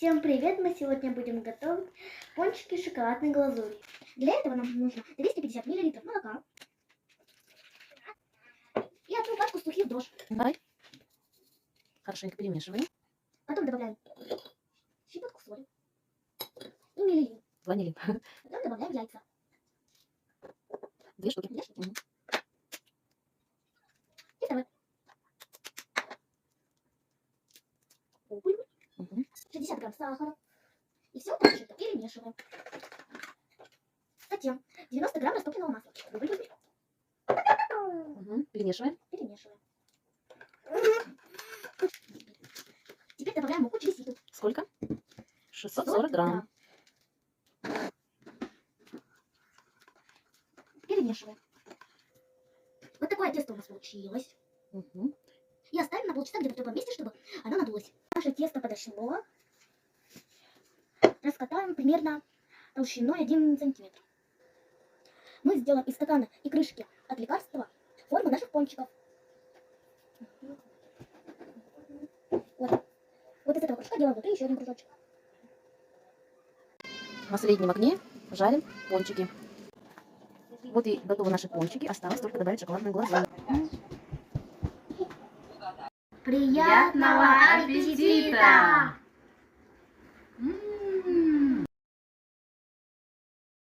Всем привет! Мы сегодня будем готовить пончики с шоколадной глазурью. Для этого нам нужно 250 мл молока и одну пачку сухих дрожжей. Давай. Хорошенько перемешиваем. Потом добавляем щепотку соли и миллилитр. Ванилин. Потом добавляем яйца. 2 штуки. 2 штуки. Мгм. И второй. Уголь. Мгм. 60 грамм сахара. И все хорошенько перемешиваем. Затем 90 грамм растопленного масла. Мгм. Перемешиваем. Перемешиваем. Теперь добавляем муку через сито. Сколько? 640 грамм. Перемешиваем. Вот такое тесто у нас получилось. Мгм. И оставим на полчаса где-то в теплом месте, чтобы оно надулось. Наше тесто подошло. Раскатаем примерно толщиной 1 сантиметр. Мы сделаем из стакана и крышки от лекарства форму наших пончиков. Вот из этого кружка делаем внутри еще один кружочек. На среднем огне жарим пончики. Вот и готовы наши пончики. Осталось только добавить шоколадную глазурь. Приятного аппетита!